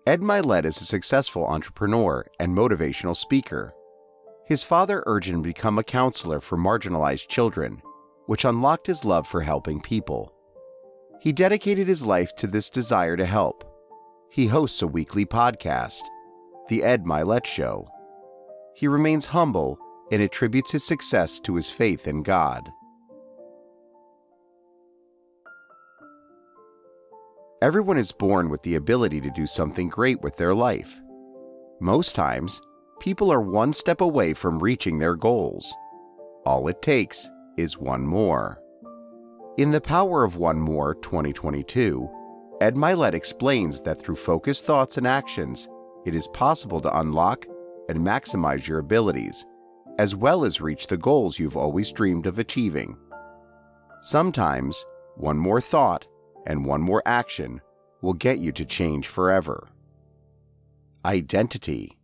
Ed Mylett is a successful entrepreneur and motivational speaker. His father urged him to become a counselor for marginalized children, which unlocked his love for helping people. He dedicated his life to this desire to help. He hosts a weekly podcast, The Ed Mylett Show. He remains humble and attributes his success to his faith in God. Everyone is born with the ability to do something great with their life. Most times, people are one step away from reaching their goals. All it takes is one more. In The Power of One More 2022, Ed Mylett explains that through focused thoughts and actions, it is possible to unlock and maximize your abilities, as well as reach the goals you've always dreamed of achieving. Sometimes, one more thought and one more action will get you to change forever. Identity.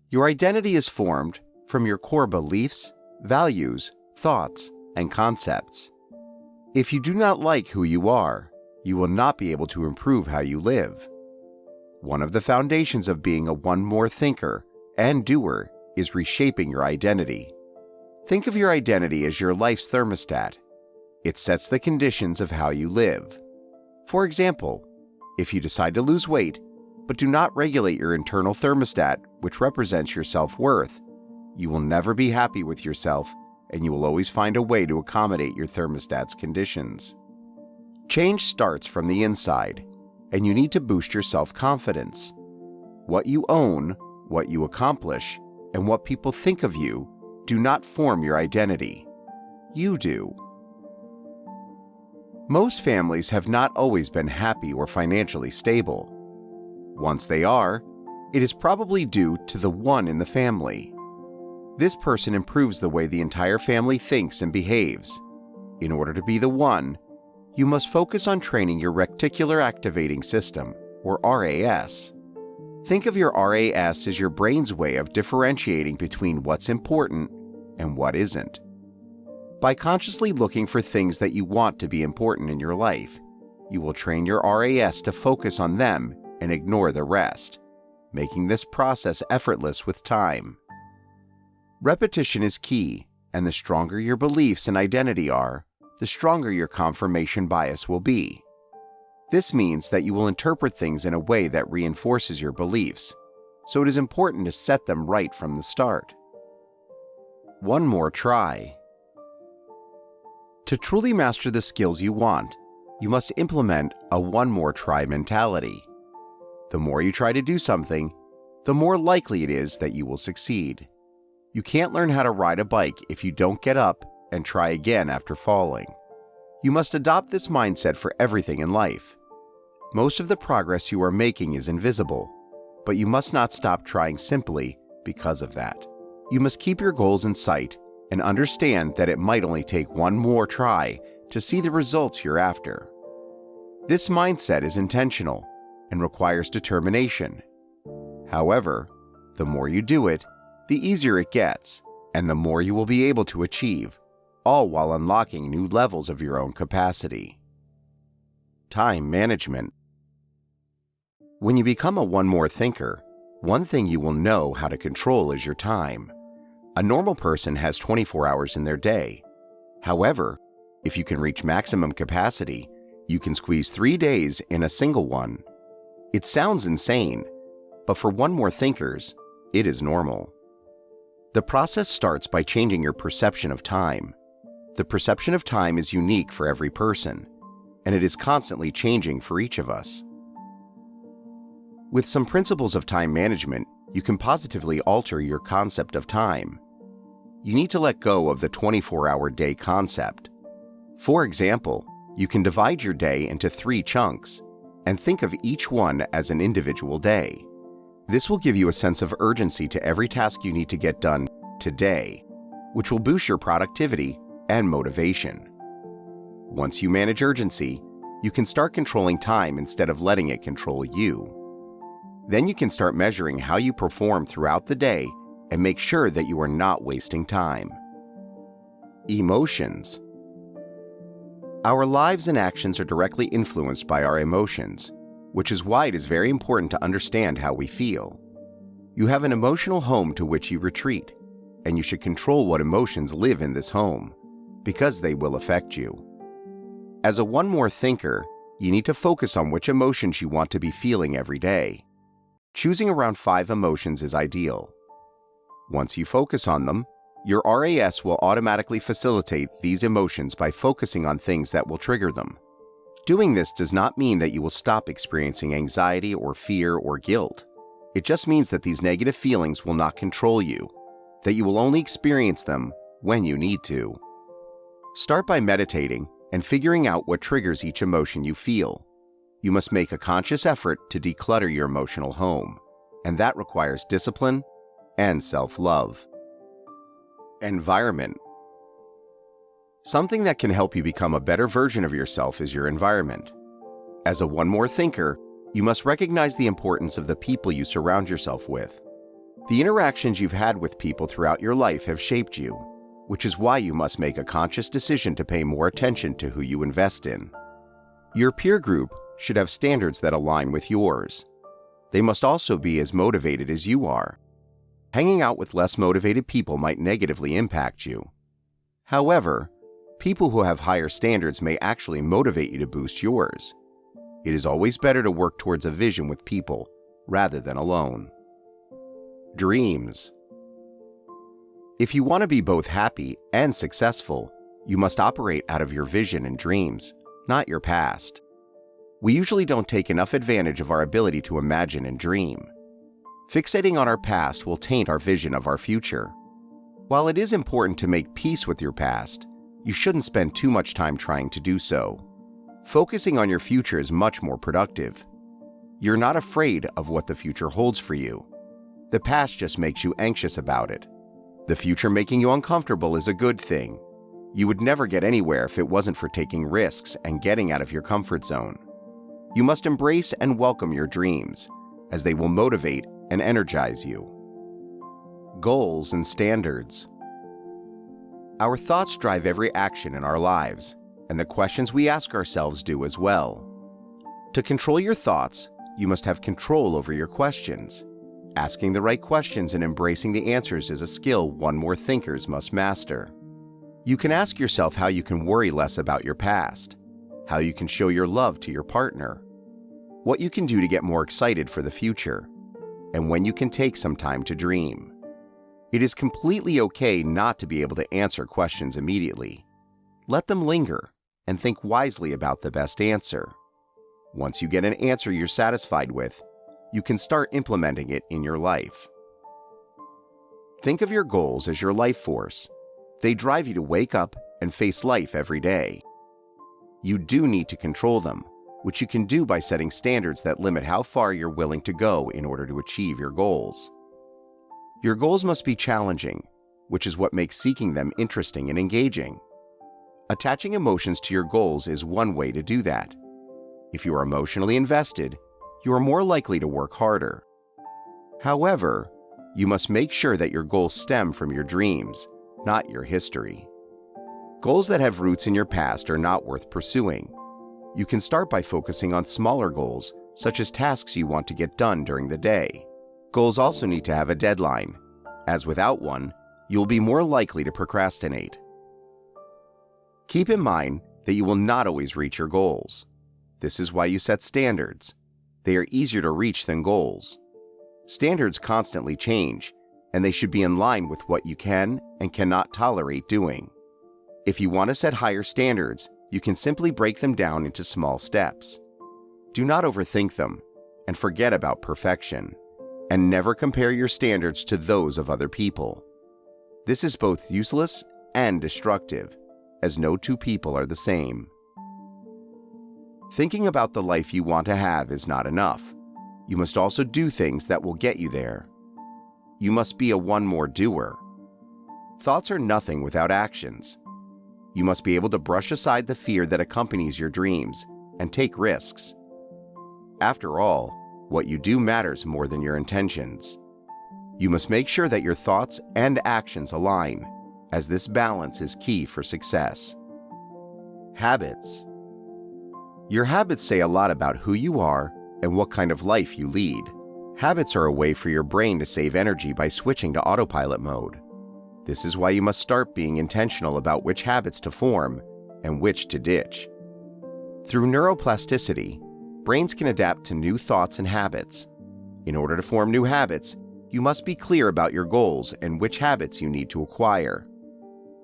Your identity is formed from your core beliefs, values, thoughts, and concepts. If you do not like who you are, you will not be able to improve how you live. One of the foundations of being a one more thinker and doer is reshaping your identity. Think of your identity as your life's thermostat. It sets the conditions of how you live. For example, if you decide to lose weight, but do not regulate your internal thermostat, which represents your self-worth, you will never be happy with yourself, and you will always find a way to accommodate your thermostat's conditions. Change starts from the inside, and you need to boost your self-confidence. What you own, what you accomplish, and what people think of you do not form your identity. You do. Most families have not always been happy or financially stable. Once they are, it is probably due to the one in the family. This person improves the way the entire family thinks and behaves. In order to be the one, you must focus on training your reticular activating system, or RAS. Think of your RAS as your brain's way of differentiating between what's important and what isn't. By consciously looking for things that you want to be important in your life, you will train your RAS to focus on them and ignore the rest, making this process effortless with time. Repetition is key, and the stronger your beliefs and identity are, the stronger your confirmation bias will be. This means that you will interpret things in a way that reinforces your beliefs, so it is important to set them right from the start. One more try. To truly master the skills you want, you must implement a one more try mentality. The more you try to do something, the more likely it is that you will succeed. You can't learn how to ride a bike if you don't get up and try again after falling. You must adopt this mindset for everything in life. Most of the progress you are making is invisible, but you must not stop trying simply because of that. You must keep your goals in sight and understand that it might only take one more try to see the results you're after. This mindset is intentional and requires determination. However, the more you do it, the easier it gets, and the more you will be able to achieve, all while unlocking new levels of your own capacity. Time management. When you become a one more thinker, one thing you will know how to control is your time. A normal person has 24 hours in their day. However, if you can reach maximum capacity, you can squeeze 3 days in a single one. It sounds insane, but for one more thinkers, it is normal. The process starts by changing your perception of time. The perception of time is unique for every person, and it is constantly changing for each of us. With some principles of time management, you can positively alter your concept of time. You need to let go of the 24-hour day concept. For example, you can divide your day into 3 chunks and think of each one as an individual day. This will give you a sense of urgency to every task you need to get done today, which will boost your productivity and motivation. Once you manage urgency, you can start controlling time instead of letting it control you. Then you can start measuring how you perform throughout the day and make sure that you are not wasting time. Emotions. Our lives and actions are directly influenced by our emotions. which is why it is very important to understand how we feel. You have an emotional home to which you retreat, and you should control what emotions live in this home, because they will affect you. As a one more thinker, you need to focus on which emotions you want to be feeling every day. Choosing around 5 emotions is ideal. Once you focus on them, your RAS will automatically facilitate these emotions by focusing on things that will trigger them. Doing this does not mean that you will stop experiencing anxiety or fear or guilt. It just means that these negative feelings will not control you, that you will only experience them when you need to. Start by meditating and figuring out what triggers each emotion you feel. You must make a conscious effort to declutter your emotional home, and that requires discipline and self-love. Environment. Something that can help you become a better version of yourself is your environment. As a one more thinker, you must recognize the importance of the people you surround yourself with. The interactions you've had with people throughout your life have shaped you, which is why you must make a conscious decision to pay more attention to who you invest in. Your peer group should have standards that align with yours. They must also be as motivated as you are. Hanging out with less motivated people might negatively impact you. However, people who have higher standards may actually motivate you to boost yours. It is always better to work towards a vision with people rather than alone. Dreams. If you want to be both happy and successful, you must operate out of your vision and dreams, not your past. We usually don't take enough advantage of our ability to imagine and dream. Fixating on our past will taint our vision of our future. While it is important to make peace with your past, you shouldn't spend too much time trying to do so. Focusing on your future is much more productive. You're not afraid of what the future holds for you. The past just makes you anxious about it. The future making you uncomfortable is a good thing. You would never get anywhere if it wasn't for taking risks and getting out of your comfort zone. You must embrace and welcome your dreams, as they will motivate and energize you. Goals and standards. Our thoughts drive every action in our lives, and the questions we ask ourselves do as well. To control your thoughts, you must have control over your questions. Asking the right questions and embracing the answers is a skill one more thinkers must master. You can ask yourself how you can worry less about your past, how you can show your love to your partner, what you can do to get more excited for the future, and when you can take some time to dream. It is completely okay not to be able to answer questions immediately. Let them linger and think wisely about the best answer. Once you get an answer you're satisfied with, you can start implementing it in your life. Think of your goals as your life force. They drive you to wake up and face life every day. You do need to control them, which you can do by setting standards that limit how far you're willing to go in order to achieve your goals. Your goals must be challenging, which is what makes seeking them interesting and engaging. Attaching emotions to your goals is one way to do that. If you are emotionally invested, you are more likely to work harder. However, you must make sure that your goals stem from your dreams, not your history. Goals that have roots in your past are not worth pursuing. You can start by focusing on smaller goals, such as tasks you want to get done during the day. Goals also need to have a deadline, as without one, you'll be more likely to procrastinate. Keep in mind that you will not always reach your goals. This is why you set standards. They are easier to reach than goals. Standards constantly change, and they should be in line with what you can and cannot tolerate doing. If you want to set higher standards, you can simply break them down into small steps. Do not overthink them, and forget about perfection. And never compare your standards to those of other people. This is both useless and destructive, as no two people are the same. Thinking about the life you want to have is not enough. You must also do things that will get you there. You must be a one more doer. Thoughts are nothing without actions. You must be able to brush aside the fear that accompanies your dreams and take risks. After all, what you do matters more than your intentions. You must make sure that your thoughts and actions align, as this balance is key for success. Habits. Your habits say a lot about who you are and what kind of life you lead. Habits are a way for your brain to save energy by switching to autopilot mode. This is why you must start being intentional about which habits to form and which to ditch. Through neuroplasticity, brains can adapt to new thoughts and habits. In order to form new habits, you must be clear about your goals and which habits you need to acquire.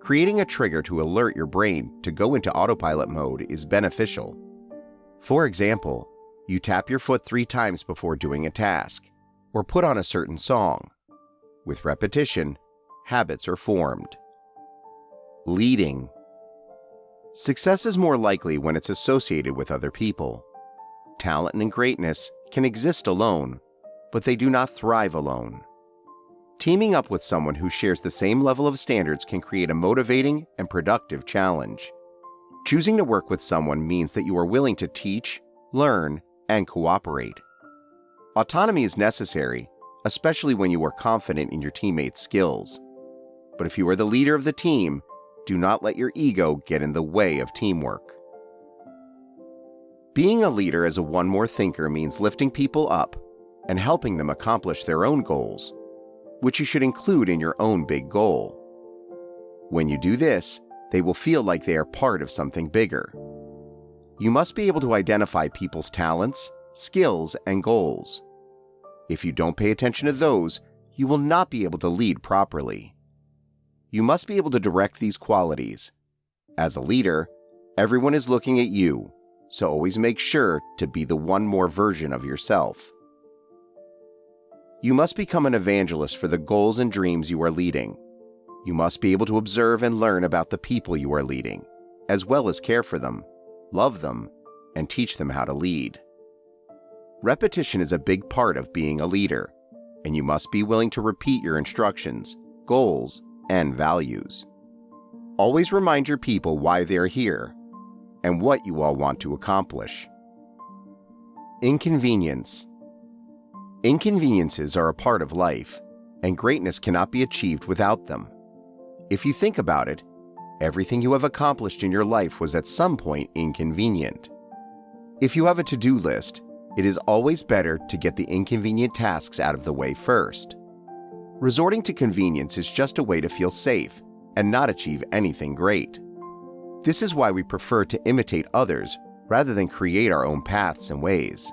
Creating a trigger to alert your brain to go into autopilot mode is beneficial. For example, you tap your foot 3 times before doing a task, or put on a certain song. With repetition, habits are formed. Leading. Success is more likely when it's associated with other people. Talent and greatness can exist alone, but they do not thrive alone. Teaming up with someone who shares the same level of standards can create a motivating and productive challenge. Choosing to work with someone means that you are willing to teach, learn, and cooperate. Autonomy is necessary, especially when you are confident in your teammates' skills. But if you are the leader of the team, do not let your ego get in the way of teamwork. Being a leader as a one-more thinker means lifting people up and helping them accomplish their own goals, which you should include in your own big goal. When you do this, they will feel like they are part of something bigger. You must be able to identify people's talents, skills, and goals. If you don't pay attention to those, you will not be able to lead properly. You must be able to direct these qualities. As a leader, everyone is looking at you, so always make sure to be the one more version of yourself. You must become an evangelist for the goals and dreams you are leading. You must be able to observe and learn about the people you are leading, as well as care for them, love them, and teach them how to lead. Repetition is a big part of being a leader, and you must be willing to repeat your instructions, goals, and values. Always remind your people why they are here and what you all want to accomplish. Inconvenience. Inconveniences are a part of life, and greatness cannot be achieved without them. If you think about it, everything you have accomplished in your life was at some point inconvenient. If you have a to-do list, it is always better to get the inconvenient tasks out of the way first. Resorting to convenience is just a way to feel safe and not achieve anything great. This is why we prefer to imitate others rather than create our own paths and ways.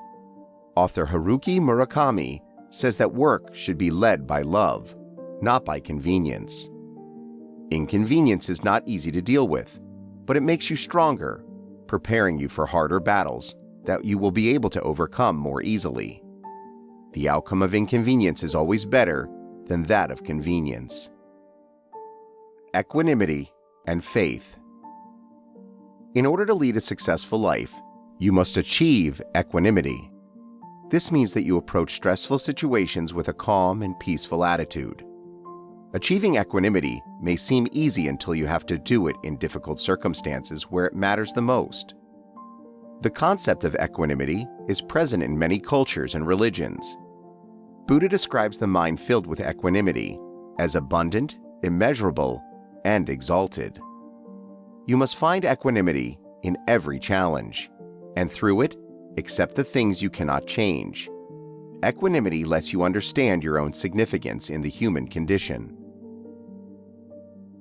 Author Haruki Murakami says that work should be led by love, not by convenience. Inconvenience is not easy to deal with, but it makes you stronger, preparing you for harder battles that you will be able to overcome more easily. The outcome of inconvenience is always better than that of convenience. Equanimity and faith. In order to lead a successful life, you must achieve equanimity. This means that you approach stressful situations with a calm and peaceful attitude. Achieving equanimity may seem easy until you have to do it in difficult circumstances where it matters the most. The concept of equanimity is present in many cultures and religions. Buddha describes the mind filled with equanimity as abundant, immeasurable, and exalted. You must find equanimity in every challenge, and through it, accept the things you cannot change. Equanimity lets you understand your own significance in the human condition.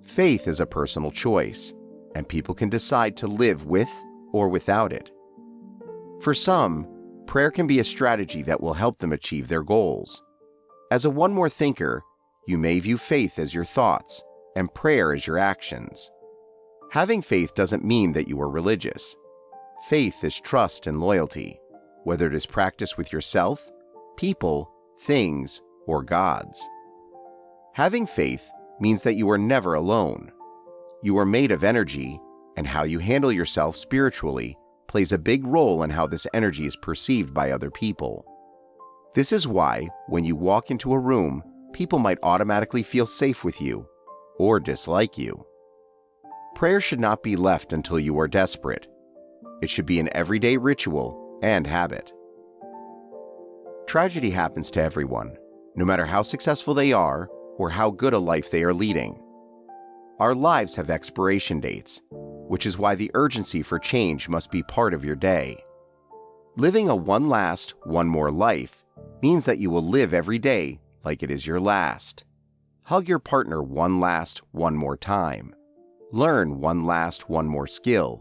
Faith is a personal choice, and people can decide to live with or without it. For some, prayer can be a strategy that will help them achieve their goals. As a one-more thinker, you may view faith as your thoughts and prayer as your actions. Having faith doesn't mean that you are religious. Faith is trust and loyalty, whether it is practiced with yourself, people, things, or gods. Having faith means that you are never alone. You are made of energy, and how you handle yourself spiritually plays a big role in how this energy is perceived by other people. This is why, when you walk into a room, people might automatically feel safe with you or dislike you. Prayer should not be left until you are desperate. It should be an everyday ritual and habit. Tragedy happens to everyone, no matter how successful they are or how good a life they are leading. Our lives have expiration dates, which is why the urgency for change must be part of your day. Living a one last, one more life means that you will live every day like it is your last. Hug your partner one last, one more time. Learn one last, one more skill.